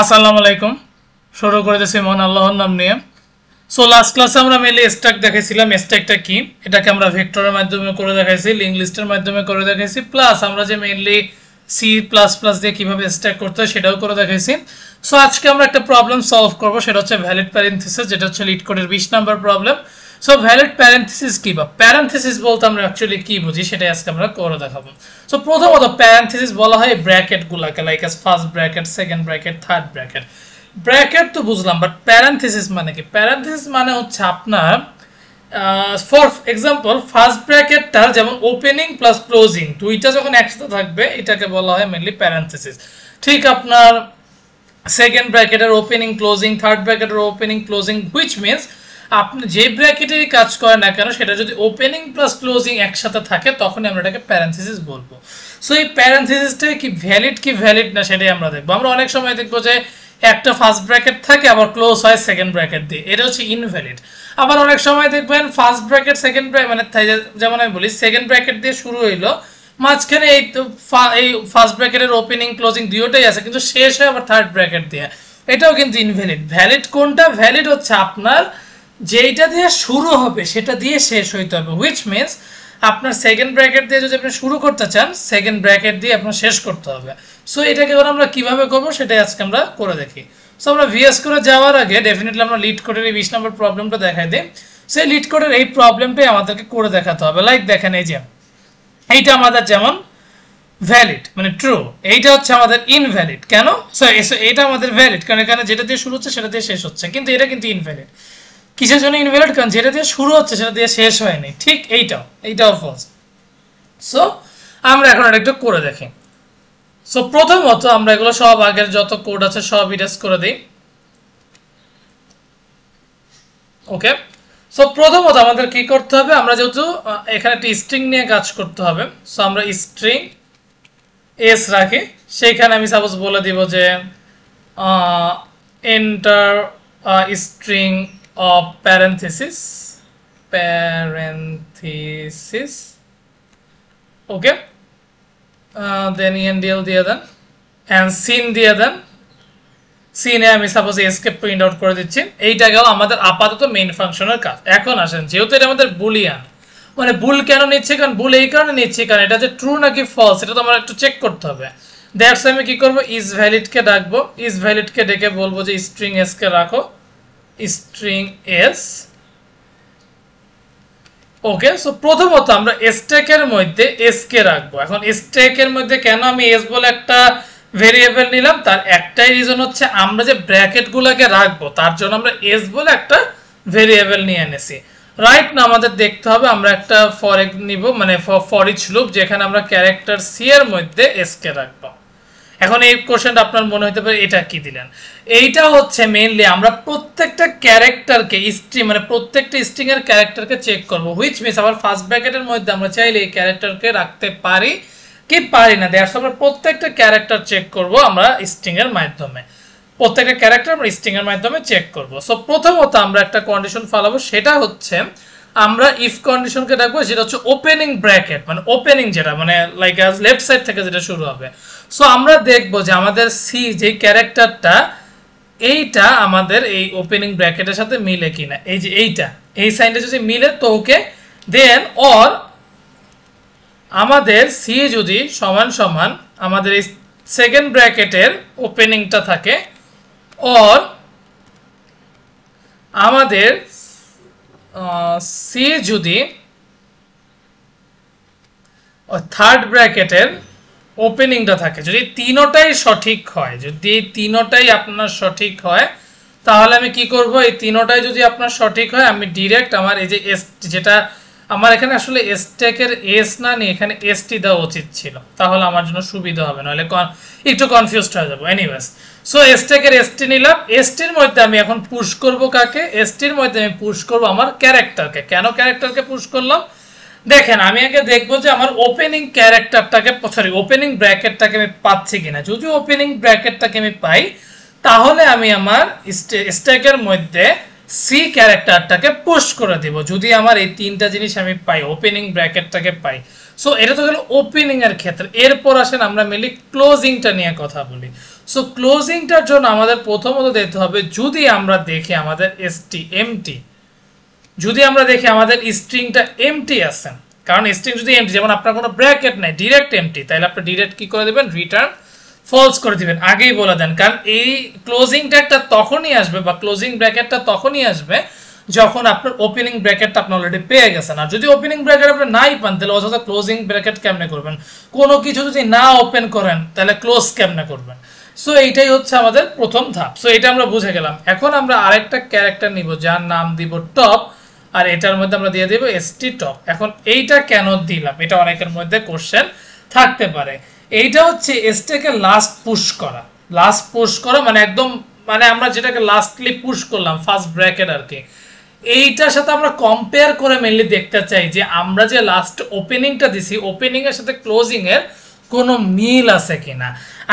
আসসালামু আলাইকুম। শুরু করে দিয়েছি মহান আল্লাহর নাম নিয়ে। সো লাস্ট ক্লাসে আমরা মেনলি স্ট্যাক দেখাইছিলাম। স্ট্যাকটা কি, এটাকে আমরা ভেক্টরের মাধ্যমে করে দেখাইছি, লিঙ্ক লিস্টের মাধ্যমে করে দেখাইছি, প্লাস আমরা যে মেনলি সি প্লাস প্লাস দিয়ে কীভাবে স্ট্যাক করতে হয় সেটাও করে দেখাইছি। সো আজকে আমরা একটা প্রবলেম সলভ করবো, সেটা হচ্ছে ভ্যালিড প্যারেন্থেসিস, যেটা হচ্ছে লিড কোডের 20 নম্বর প্রবলেম। সো ভ্যালিড প্যারেন্থেসিস কি, বা প্যারেন্থেসিস বলতে আমরা অ্যাকচুয়ালি কি বুঝি সেটাই আজকে আমরা করে দেখাবো। সো প্রথমত প্যারেন্থেসিস বলা হয় ব্র্যাকেট গুলাকে, like S first bracket, second bracket, third bracket. Bracket তো বুঝলাম, বাট প্যারেন্থেসিস মানে কি? প্যারেন্থেসিস মানে হচ্ছে আপনার ফর এক্সাম্পল ফার্স্ট ব্র্যাকেটটা যেমন ওপেনিং প্লাস ক্লোজিং দুইটা যখন একসাথে থাকবে এটাকে বলা হয় মেনলি প্যারেন্থেসিস। ঠিক আপনার সেকেন্ড ব্র্যাকেটের ওপেনিং ক্লোজিং, থার্ড ব্র্যাকেটের ওপেনিং ক্লোজিং, হুইচ মিনস আপনি যে ব্র্যাকেটেরই কাজ করেন না কেন সেটা যদি ওপেনিং প্লাস ক্লোজিং একসাথে থাকে তখনই আমরা এটাকে প্যারেন্থেসিস বলবো। সো এই প্যারেন্থেসিসটা কি ভ্যালিড না সেটাই আমরা দেখবো। আমরা অনেক সময় দেখবো যে একটা ফার্স্ট ব্র্যাকেট থাকে আবার ক্লোজ হয় সেকেন্ড ব্র্যাকেট দিয়ে, এটা হচ্ছে ইনভ্যালিড। আবার অনেক সময় দেখবেন ফার্স্ট ব্র্যাকেট সেকেন্ড ব্র্যাকেট মানে যেমন আমি বলি সেকেন্ড ব্র্যাকেট দিয়ে শুরু হইলো, মাঝখানে এই ফার্স্ট ব্র্যাকেটের ওপেনিং ক্লোজিং দুটোই আছে কিন্তু শেষ হয় আবার থার্ড ব্র্যাকেট দিয়ে, এটাও কিন্তু ইনভ্যালিড। ভ্যালিড কোনটা? ভ্যালিড হচ্ছে আপনার যেইটা দিয়ে শুরু হবে সেটা দিয়ে শেষ হইতে হবে, হুইচ মিনস আপনার সেকেন্ড ব্র্যাকেট দিয়ে যদি আপনি শুরু করতে চান সেকেন্ড ব্র্যাকেট দিয়ে আপনার শেষ করতে হবে। সো এটাকে আমরা কিভাবে করবো সেটাই আজকে আমরা করে দেখি। সো আমরা ভিএস করে যাওয়ার আগে ডেফিনেটলি আমরা লিড কোডের এই 20 নম্বর প্রবলেমটা দেখাই দিই। সেই লিড কোডের এই প্রবলেমটাই আমাদেরকে করে দেখাতে হবে। লাইক দেখেন এই যে এইটা আমাদের যেমন ভ্যালিড মানে ট্রু, এইটা হচ্ছে আমাদের ইনভ্যালিড। কেন? এটা আমাদের ভ্যালিড কারণ এখানে যেটা দিয়ে শুরু হচ্ছে সেটা দিয়ে শেষ হচ্ছে, কিন্তু এটা কিন্তু ইনভ্যালিড। কিসের জন্য ইনভ্যালিড? কারণ যেটা দিয়ে শুরু হচ্ছে সেটা দিয়ে শেষ হয়নি। ঠিক এইটাও ফলস। সো আমরা এখন এটা একটু করে দেখি। সো প্রথমত আমরা এগুলো সব আগের যত কোড আছে সব ইরেজ করে দিই। ওকে, সো প্রথমত আমাদের কি করতে হবে, আমরা যেহেতু এখানে একটা স্ট্রিং নিয়ে কাজ করতে হবে, সো আমরা স্ট্রিং এস রাখি। সেইখানে আমি সাপোজ বলে দিব যে enter string of parenthesis okay, then endl দিয়ে দেন and sin দিয়ে দেন। সিনে আমি সাপোজ এসকে প্রিন্ট আউট করে দিচ্ছি। এইটা গেল আমাদের আপাতত মেইন ফাংশনের কাজ। এখন আসেন, যেহেতু এটা আমাদের বুলিয়ান, মানে বুল কেন নিচ্ছে? কারণ বুল এই কারণে নিচ্ছে কারণ এটা যে ট্রু নাকি ফলস এটা তো আমার একটু চেক করতে হবে। দ্যাটস আমি কি করব, ইজ ভ্যালিড কে ডাকবো। ইজ ভ্যালিড কে ডেকে বলবো যে স্ট্রিং এস কে রাখো, স্ট্রিং এস। ওকে, সো প্রথমত আমরা স্ট্যাকের মধ্যে এস কে রাখবো। এখন স্ট্যাকের মধ্যে কেন আমি এস বলে একটা ভেরিয়েবল নিলাম, তার একটাই রিজন হচ্ছে আমরা যে ব্র্যাকেট গুলোকে রাখবো তার জন্য আমরা এস বলে একটা ভেরিয়েবল নিয়ে এনেছি। রাইট না, আমাদের দেখতে হবে আমরা একটা ফর নিব, মানে ফর ইচ লুপ যেখানে আমরা ক্যারেক্টার সি এর মধ্যে এস কে রাখবো। এখন এই কোশ্চেনটা আপনার মনে হতে পারে এটা কি দিলেন, এইটা হচ্ছে মেইনলি আমরা প্রত্যেকটা ক্যারেক্টারকে স্ট্রিং মানে প্রত্যেকটা স্ট্রিং এর ক্যারেক্টারকে চেক করব, হুইচ মিন্স আবার ফার্স্ট ব্র্যাকেটের মধ্যে আমরা চাইলে এই ক্যারেক্টারকে রাখতে পারি কি পারি না। দ্যাটস আমরা প্রত্যেকটা ক্যারেক্টার চেক করব আমরা স্ট্রিং এর মাধ্যমে, প্রত্যেকটা ক্যারেক্টার আমরা স্ট্রিং এর মাধ্যমে চেক করব। সো প্রথমত আমরা একটা কন্ডিশন ফলাবো, সেটা হচ্ছে আমরা ইফ কন্ডিশনকে রাখবো, যেটা হচ্ছে ওপেনিং ব্র্যাকেট মানে ওপেনিং যেটা মানে লাইক লেফট সাইড থেকে যেটা শুরু হবে। সো আমরা দেখবো যে আমাদের সি যে ক্যারেক্টারটা এইটা আমাদের এই ওপেনিং ব্র্যাকেটের সাথে মিলে কিনা। এই যে এই সাইনটা যদি মিলে তো ওকে, দেন অর আমাদের সি যদি সমান সমান আমাদের এই সেকেন্ড ব্র্যাকেটের ওপেনিংটা থাকে, অর আমাদের সি যদি থার্ড ব্র্যাকেটের ওপেনিংটা থাকে, যদি তিনোটাই সঠিক হয়, যদি এই তিনোটাই আপনার সঠিক হয় তাহলে আমি কি করব, এই তিনোটাই যদি আপনার সঠিক হয় আমি ডিরেক্ট আমার এই যে এস, যেটা আমার এখানে আসলে স্ট্যাকের এস না নিয়ে এখানে এসটি দেওয়া উচিত ছিল, তাহলে আমার জন্য সুবিধা হবে, নাহলে একটু কনফিউজড হয়ে যাবো। এনিওয়েজ, সো স্ট্যাকের এসটি নিলাম। এসটির মধ্যে আমি এখন পুশ করব কাকে? এসটির মধ্যে আমি পুশ করব আমার ক্যারেক্টারকে। কেন ক্যারেক্টারকে পুশ করলাম? দেখেন আমি আগে দেখবো যে আমার ওপেনিং ক্যারেক্টারটাকে ওপেনিং ব্র্যাকেটটাকে আমি পাচ্ছি কিনা। যদি ওপেনিং ব্র্যাকেটটাকে আমি পাই তাহলে আমি আমার স্ট্যাকের মধ্যে সি ক্যারেক্টারটাকে পুশ করে দেব, যদি আমার এই তিনটা জিনিস আমি পাই, ওপেনিং ব্র্যাকেটটাকে পাই। সো এটা তো গেল ওপেনিং এর ক্ষেত্রে। এরপর আসেন আমরা মেনলি ক্লোজিংটা নিয়ে কথা বলি। সো ক্লোজিংটার জন্য আমাদের প্রথমত দেখতে হবে যদি আমরা দেখি আমাদের এসটি এমটি, যদি আমরা দেখি আমাদের স্ট্রিংটা এমটি আছে, কারণ স্ট্রিং যদি এমটি, যেমন আপনার কোনো ব্র্যাকেট নাই, ডিরেক্ট এমটি, তাহলে আপনি ডিরেক্ট কি করে দিবেন, রিটার্ন ফলস করে দিবেন, আগেই বলে দেন। কারণ এই ক্লোজিং ট্যাগটা তখনই আসবে বা ক্লোজিং ব্র্যাকেটটা তখনই আসবে যখন আপনার ওপেনিং ব্র্যাকেটটা আপনি অলরেডি পেয়ে গেছেন। আর যদি ওপেনিং ব্র্যাকেট আপনি নাই পান তাহলে অযথা ক্লোজিং ব্র্যাকেট কেমনে করবেন? কোনো কিছু যদি না ওপেন করেন তাহলে ক্লোজ কেমনে করবেন? সো এইটাই হচ্ছে আমাদের প্রথম ধাপ। সো এটা আমরা বুঝে গেলাম। এখন আমরা আরেকটা ক্যারেক্টার নিব যার নাম দিব টপ, আর এটার মধ্যে আমরা দিয়ে দেব এসটি টপ। এখন এইটা কেন দিলাম, এটা অনেকের মধ্যে কোশ্চেন থাকতে পারে। এইটা হচ্ছে এসটিকে লাস্ট পুশ করা, লাস্ট পুশ করা মানে একদম, মানে আমরা যেটাকে লাস্টলি পুশ করলাম ফার্স্ট ব্র্যাকেট আর কি, এইটার সাথে আমরা কম্পেয়ার করে মেনলি দেখতে চাই যে আমরা যে লাস্ট ওপেনিংটা দিছি ওপেনিং এর সাথে ক্লোজিং এর কোনো মিল আছে কিনা।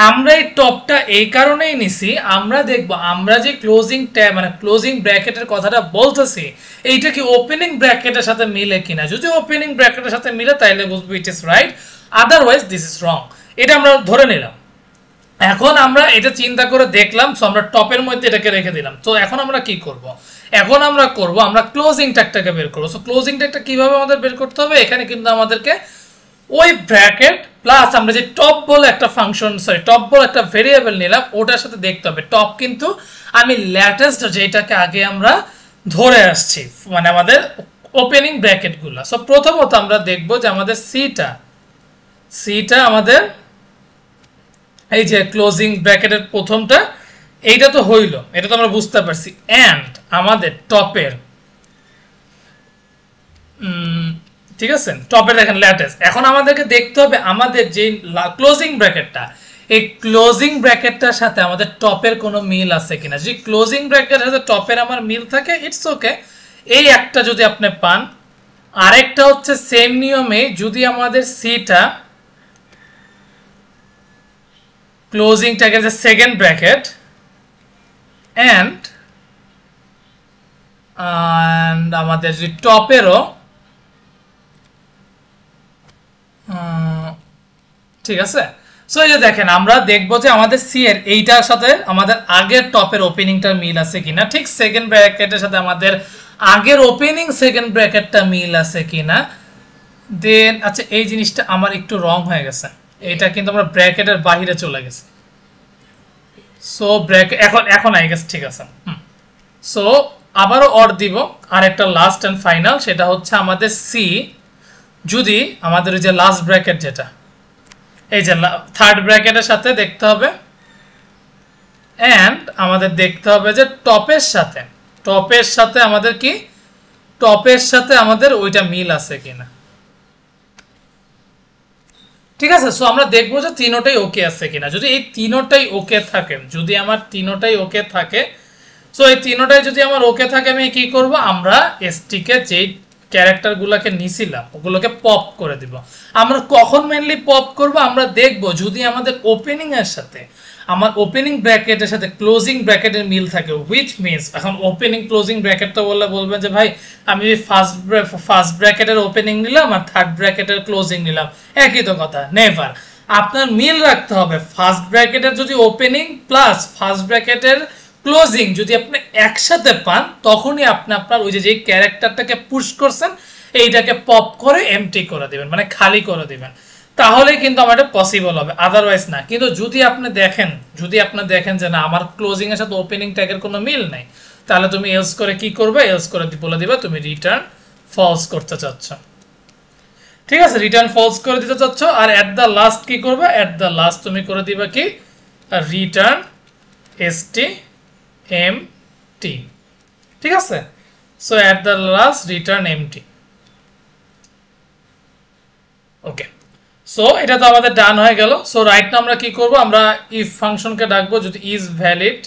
আমরা এই টপটা এই কারণেই নিছি, আমরা দেখব আমরা যে ক্লোজিং ট্যাব মানে ক্লোজিং ব্র্যাকেটের কথাটা বলতেছি এইটা কি ওপেনিং ব্র্যাকেটের সাথে মিলে কিনা। যদি ওপেনিং ব্র্যাকেটের সাথে মিলে তাহলে বুঝবো it is right, otherwise this is wrong. এটা আমরা ধরে নিলাম। এখন আমরা এটা চিন্তা করে দেখলাম, সো আমরা টপের মধ্যে এটাকে রেখে দিলাম। তো এখন আমরা কি করব, এখন আমরা করব আমরা ক্লোজিং ট্যাগটাকে বের করব। সো ক্লোজিং ট্যাগটা কিভাবে আমাদের বের করতে হবে, এখানে কিন্তু আমাদেরকে ওই ব্র্যাকেট প্লাস আমরা যে টপ বলে একটা ফাংশন, সরি টপ বলে একটা ভেরিয়েবল নিলাম, ওটার সাথে দেখতে হবে। টপ কিন্তু আমি লেটেস্ট যেটাকে আগে আমরা ধরে আসছি, মানে আমাদের ওপেনিং ব্র্যাকেটগুলো। সো প্রথমত আমরা দেখব যে আমাদের সিটা আমাদের এই যে ক্লোজিং ব্র্যাকেটের প্রথমটা এইটা তো হইল, এটা তো আমরা বুঝতে পারছি। এন্ড আমাদের টপের ঠিক আছে, টপে দেখেন ল্যাটেস্ট। এখন আমাদেরকে দেখতে হবে আমাদের যে ক্লোজিং ব্র্যাকেটটা, এই ক্লোজিং ব্র্যাকেটটার সাথে আমাদের টপের কোনো মিল আছে কিনা। যদি ক্লোজিং ব্র্যাকেটের সাথে টপের আমার মিল থাকে ইটস ওকে, এই একটা যদি আপনি পান। আরেকটা হচ্ছে সেম নিয়মে যদি আমাদের সিটা ক্লোজিং ট্যাগের যে সেকেন্ড ব্র্যাকেট এন্ড আমাদের যদি টপেরও ঠিক আছে। সো এই যে দেখেন আমরা দেখবো যে আমাদের সি এর এইটার সাথে আমাদের আগের টপের ওপেনিংটার মিল আছে কিনা, ঠিক সেকেন্ড ব্র্যাকেটের সাথে আমাদের আগের ওপেনিং সেকেন্ড ব্র্যাকেটটা মিল আছে কিনা। দেন আচ্ছা এই জিনিসটা আমার একটু রং হয়ে গেছে, এটা কিন্তু আমরা ব্র্যাকেটের বাইরে চলে গেছে। সো ব্র্যাকেট এখন আই গেছে, ঠিক আছে। সো আবারও অর দিব, আর একটা লাস্ট এন্ড ফাইনাল, সেটা হচ্ছে আমাদের সি যদি আমাদের ওই যে লাস্ট ব্র্যাকেট যেটা এই যে থার্ড ব্র্যাকেটের সাথে দেখতে হবে, এন্ড আমাদের দেখতে হবে যে টপের সাথে আমাদের কি, টপের সাথে আমাদের ওইটা মিল আছে কিনা। ঠিক আছে। সো আমরা দেখবো যে তিনোটাই ওকে আছে কিনা। যদি এই তিনোটাই ওকে থাকে, যদি আমার তিনোটাই ওকে থাকে, সো এই তিনোটাই যদি আমার ওকে থাকে, আমি কি করব, আমরা এসটিকে যেই ক্যারেক্টারগুলোকে নিছিলাম ওগুলোকে পপ করে দিব। আমরা কখন মেইনলি পপ করব, আমরা দেখব যদি আমাদের ওপেনিং এর সাথে আমার ওপেনিং ব্র্যাকেটের সাথে ক্লোজিং ব্র্যাকেটের মিল থাকে, হুইচ মিনস এখন ওপেনিং ক্লোজিং ব্র্যাকেট তো বললে বলবেন যে ভাই আমি ফার্স্ট ব্র্যাকেটের ওপেনিং নিলাম আর থার্ড ব্র্যাকেটের ক্লোজিং নিলাম, একই তো কথা। নেভার, আপনার মিল রাখতে হবে। ফার্স্ট ব্র্যাকেটের যদি ওপেনিং প্লাস ফার্স্ট ব্র্যাকেটের ক্লোজিং যদি আপনি একসাথে পান, তখনই আপনি আপনার ওই যে ক্যারেক্টারটাকে পুশ করছেন এইটাকে পপ করে এমটি করে দিবেন, মানে খালি করে দিবেন, তাহলে কিন্তু আমার এটা পসিবল হবে, আদারওয়াইজ না। কিন্তু যদি আপনি দেখেন যে না আমার ক্লোজিং এর সাথে ওপেনিং ট্যাগের কোনো মিল নাই, তাহলে তুমি এলস করে কি করবে, এলস করে বলে দিবা তুমি রিটার্ন ফলস করতে চাচ্ছ। ঠিক আছে, রিটার্ন ফলস করে দিতে চাচ্ছ। আর এট দ্য লাস্ট কি করবে, এট দ্য লাস্ট তুমি করে দিবা কি, রিটার্ন এসটি এমটি। ঠিক আছে। So at the last return empty. Okay, so এটা তো আমাদের ডান হয়ে গেল। সো রাইট না আমরা কি করব, আমরা ইফ ফাংশনকে ডাকবো যদি ইজ ভ্যালিড,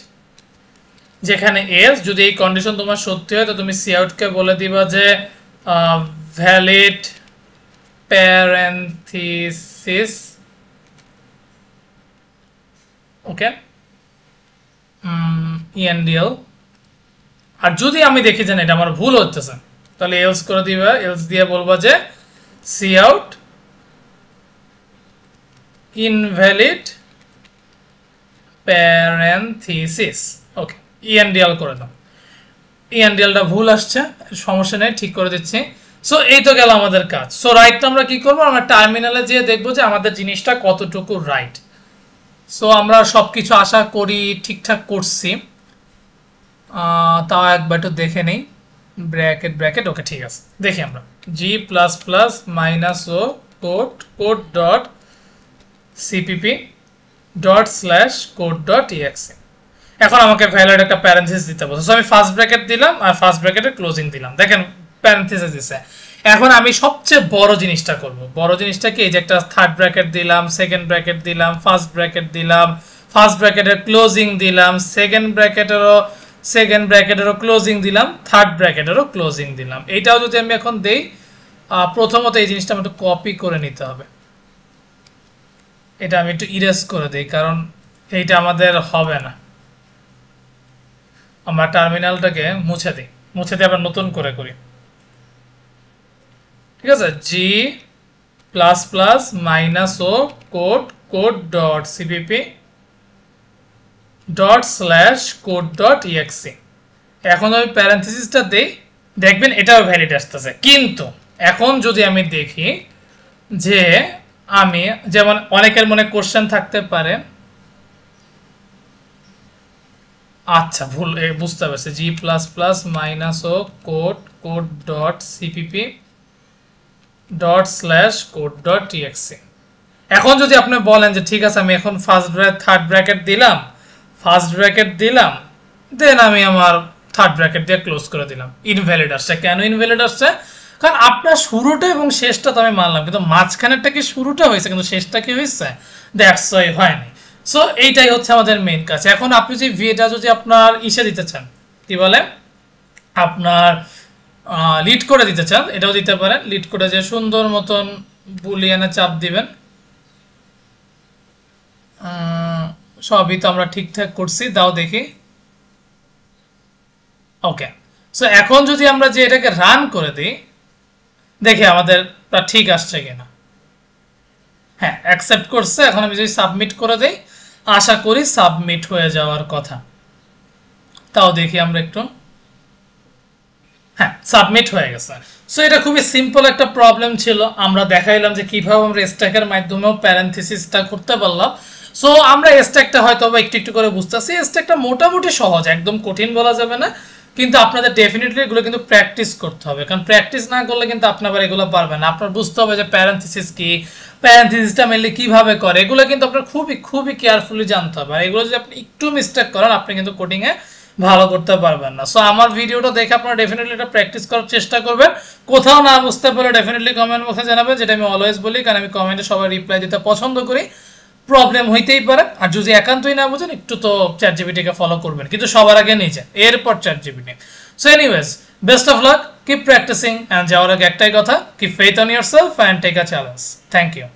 যেখানে এস যদি এই কন্ডিশন তোমার সত্যি হয় তো তুমি সি আউটকে বলে দিবা যে ভ্যালিড প্যারেনথিসিস, ওকে, ইএনডিএল। আর যদি আমি দেখি যে এটা আমার ভুল হচ্ছে তাহলে এলস করে দিবা, এলস দিয়ে বলবা যে সি আউট invalid প্যারেনথিসিস। ওকে, ইএনডিএল করে দাও। ইএনডিএলটা ভুল আসছে, সমস্যা নেই, ঠিক করে দিচ্ছি। সো এই তো গেল আমাদের কাজ। সো রাইটটা আমরা কি করবো, আমরা টার্মিনালে যেয়ে দেখবো যে আমাদের জিনিসটা কতটুকু রাইট। সো আমরা সবকিছু আশা করি ঠিকঠাক করছি, তাও একবার একটু দেখে নেই। ব্র্যাকেট ব্র্যাকেট, ওকে ঠিক আছে। দেখি আমরা G plus plus minus O code code dot CPP dot slash code dot EXE. এখন আমাকে ভ্যালিড একটা প্যারেন্থেসিস দিতে বলছে। সো আমি ফার্স্ট ব্র্যাকেট দিলাম আর ফার্স্ট ব্র্যাকেটে ক্লোজিং দিলাম। দেখেন প্যারেন্থেসিস দিছে। এখন আমি সবচেয়ে বড় জিনিসটা করব। বড় জিনিসটা কি, এই যে একটা থার্ড ব্র্যাকেট দিলাম, সেকেন্ড ব্র্যাকেট দিলাম, ফার্স্ট ব্র্যাকেট দিলাম, ফার্স্ট ব্র্যাকেটের ক্লোজিং দিলাম, সেকেন্ড ব্র্যাকেটেরও ক্লোজিং দিলাম, থার্ড ব্র্যাকেটেরও ক্লোজিং দিলাম। এইটাও যদি আমি এখন দেই, প্রথমত এই জিনিসটা আমি একটু কপি করে নিতে হবে। এটা আমি একটু ইরেজ করে দিই, কারণ এইটা আমাদের হবে না। আমরা টার্মিনালটাকে মুছে দিই, মুছে দিয়ে আবার নতুন করে করি। ঠিক আছে, G plus plus minus O code code dot CPP dot slash code dot EXE. এখন আমি প্যারেন্থেসিসটা দেই, দেখবেন এটাও ভ্যালিড আসতেছে। কিন্তু এখন যদি আমি দেখি যে আমি, যেমন অনেকের মনে কোশ্চেন থাকতে পারে, আচ্ছা ভুল বুঝতে পারছি, G plus plus minus O code code dot CPP dot slash code dot EXE. এখন যদি আপনি বলেন যে ঠিক আছে আমি এখন থার্ড ব্র্যাকেট দিলাম, ফার্স্ট ব্র্যাকেট দিলাম, দেন আমি আমার থার্ড ব্র্যাকেট দিয়ে ক্লোজ করে দিলাম, ইনভ্যালিড আসছে। কেন ইনভ্যালিড আসছে? কারণ আপনার শুরুটা এবং শেষটা তো আমি মানলাম, কিন্তু মাঝখানেরটা কি শুরুটা হয়েছে কিন্তু শেষটা কি হয়েছে, দ্যাটস ওয়াই হয়নি। সো এইটাই হচ্ছে আমাদের মেইন কাজ। এখন আপনি যদি ভিটা যদি আপনার ইসে দিতে চান, কি বলে, আপনার লিড করে দিতে চান, এটাও দিতে পারেন। লিড করে যে সুন্দর মতন বুলিয়ানে চাপ দিবেন। সবই তো আমরা ঠিকঠাক করছি, দাও দেখি। ওকে, সো এখন যদি আমরা যে এটাকে রান করে দিই, দেখি আমাদের ঠিক আসছে কিনা। হ্যাঁ, অ্যাকসেপ্ট করছে। এখন আমি যদি সাবমিট করে দেই, আশা করি সাবমিট হয়ে যাওয়ার কথা। তাও দেখি আমরা একটু। হ্যাঁ, সাবমিট হয়ে গেছে। সো এটা খুবই সিম্পল একটা প্রবলেম ছিল। আমরা দেখাইলাম যে কিভাবে আমরা স্ট্যাকের মাধ্যমেও প্যারেন্থেসিসটা করতে পারলাম। সো আমরা স্ট্যাকটা হয়তো একটু একটু করে বুঝতেছি। স্ট্যাকটা মোটামুটি সহজ, একদম কঠিন বলা যাবে না, কিন্তু আপনাদের ডেফিনেটলি এগুলো কিন্তু প্র্যাকটিস করতে হবে। কারণ প্র্যাকটিস না করলে কিন্তু আপনি আবার এগুলো পারবেন না। আপনার বুঝতে হবে যে প্যারেন্থেসিস কি, প্যারেন্থেসিসটা মেনলি কিভাবে করে, এগুলো কিন্তু আপনার খুবই খুবই কেয়ারফুলি জানতে হবে। আর এগুলো যদি আপনি একটু মিস্টেক করেন, আপনি কিন্তু কোডিংয়ে ভালো করতে পারবেন না। সো আমার ভিডিওটা দেখে আপনারা ডেফিনেটলি এটা প্র্যাকটিস করার চেষ্টা করবেন। কোথাও না বুঝতে পারলে ডেফিনেটলি কমেন্ট বক্সে জানাবেন, যেটা আমি অলওয়েজ বলি, কারণ আমি কমেন্টে সবাই রিপ্লাই দিতে পছন্দ করি। প্রবলেম হইতেই পারে, আর যদি একান্তই না বুঝেন একটু তো চ্যাটজিপিটিকে ফলো করবেন, কিন্তু সবার আগে নিজে, এরপর ChatGPT. So anyways, best of luck, keep practising, and যাওয়ার আগে একটাই কথা, keep faith on yourself and take a challenge. Thank you.